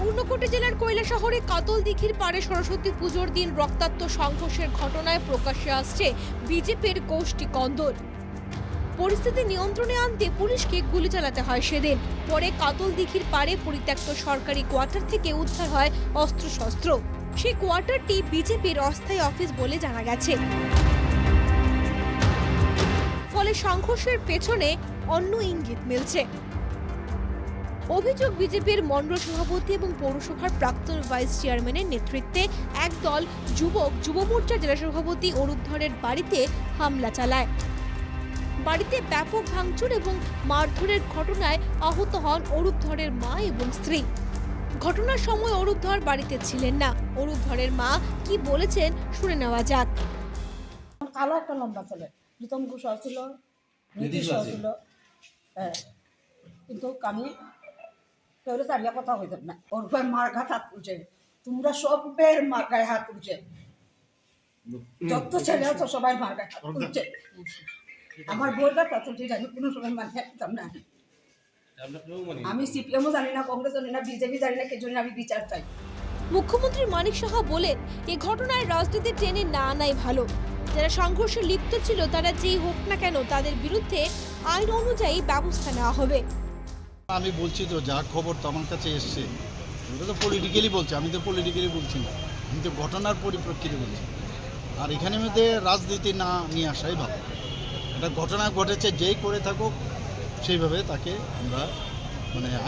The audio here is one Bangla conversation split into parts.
ঊনকোটি জেলার কৈলাসহরে কাতলদিঘির পাড়ে সরস্বতী পুজোর দিন রক্তাক্ত সংঘর্ষের ঘটনায় প্রকাশ্যে আসছে বিজেপির গোষ্ঠী কন্দল। পরিস্থিতি নিয়ন্ত্রণে আনতে পুলিশকে গুলি চালাতে হয় সেদিন। পরে কাতলদিঘির পাড়ে পরিত্যক্ত সরকারি কোয়ার্টার থেকে উদ্ধার হয় অস্ত্রশস্ত্র। সেই কোয়ার্টারটি বিজেপির অস্থায়ী অফিস বলে জানা গেছে। ফলে সংঘর্ষের পেছনে অন্য ইঙ্গিত মিলছে। অভিযোগ, বিজেপির মণ্ডল সভাপতি এবং পৌরসভার প্রাক্তন ভাইস চেয়ারম্যানের নেতৃত্বে একদল যুবক যুব মোর্চা জেলা সভাপতি অরুদ্ধরের বাড়িতে হামলা চালায়। বাড়িতে ব্যাপক ভাঙচুর এবং মারধরের ঘটনায় আহত হন অরুদ্ধরের মা এবং স্ত্রী। ঘটনার সময় অরুদ্ধর বাড়িতে ছিলেন না। অরুদ্ধরের মা কি বলেছেন শুনে নেওয়া যাক। কালো একটা লম্বা ছেলে, প্রীতম ঘোষ ছিল, নীতিশ ছিল, হ্যাঁ, কিন্তু আমি তোর চারিয়া কথা হইতাম না। ওর গায়ে মার ঘাট হাত তুলছে, তোমরা সবের মার গায়ে হাত তুলছে, যত ছেলে আছে সবাই মার গায়ে হাত তুলছে। আমার বোর গায়ে হাত তুলছে, আমি কোনো সময় মার খেতাম না। আমি সিপিএমও জানি না, কংগ্রেস জানি না, বিজেপি জানি না, কে জন্য আমি বিচার চাই। মুখ্যমন্ত্রী মানিক সাহা বলেন, এই ঘটনায় রাজনীতি টেনে না আনাই ভালো। যারা সংঘর্ষে লিপ্ত ছিল তারা যেই হোক না কেন তাদের বিরুদ্ধে আইন অনুযায়ী ব্যবস্থা নেওয়া হবে। আমি বলছি তো যা খবর তো আমার কাছে এসছে, ওটা তো পলিটিক্যালি বলছে, আমি তো পলিটিক্যালি বলছি না, আমি তো ঘটনার পরিপ্রেক্ষিতে বলছি। আর এখানে মধ্যে রাজনীতি না নিয়ে আসাই ভালো। এটা ঘটনা ঘটেছে, যেই করে থাকুক সেইভাবে তাকে আমরা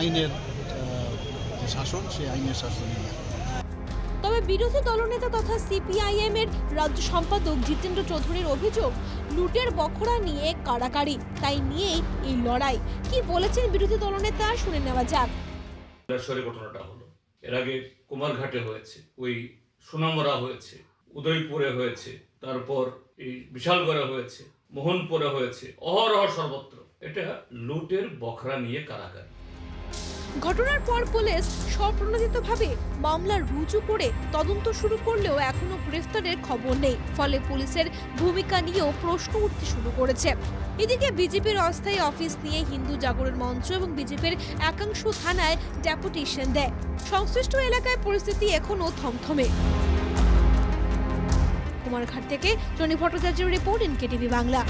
আইনের যে শাসন, সেই আইনের শাসন নিয়ে। তবে বিরোধী দলনেতা তথা সিপিআইএম এর রাজ্য সম্পাদক জিতেন্দ্র চৌধুরীর অভিযোগ, লুটের বখরা নিয়ে কাড়াকাড়ি, তাই নিয়েই এই লড়াই। কি বলেছেন বিরোধী দলনেতা শুনে নেওয়া যাক। কৈলাসহরে ঘটনাটা হলো, এর আগে কুমারঘাটে হয়েছে, ওই সোনামরা হয়েছে, উদয়পুরে হয়েছে, তারপর এই বিশালগড়ে হয়েছে, মোহনপুরে হয়েছে, অহরহ সর্বত্র এটা লুটের বখরা নিয়ে কাড়াকাড়ি। ঘটনার পর পুলিশ স্বপ্রণোদিতভাবে মামলা রুজু করে তদন্ত শুরু করলেও এখনো গ্রেফতারের খবর নেই। ফলে পুলিশের ভূমিকা নিয়েও প্রশ্ন উঠতে শুরু করেছে। এদিকে বিজেপির অস্থায়ী অফিস নিয়ে হিন্দু জাগরণ মঞ্চ এবং বিজেপির একাংশ থানায় ডেপুটেশন দেয়। সংশ্লিষ্ট এলাকায় পরিস্থিতি এখনো থমথমে। কুমারঘাট থেকে টনি ভট্টাচার্যের রিপোর্ট, এনকেটিভি বাংলা।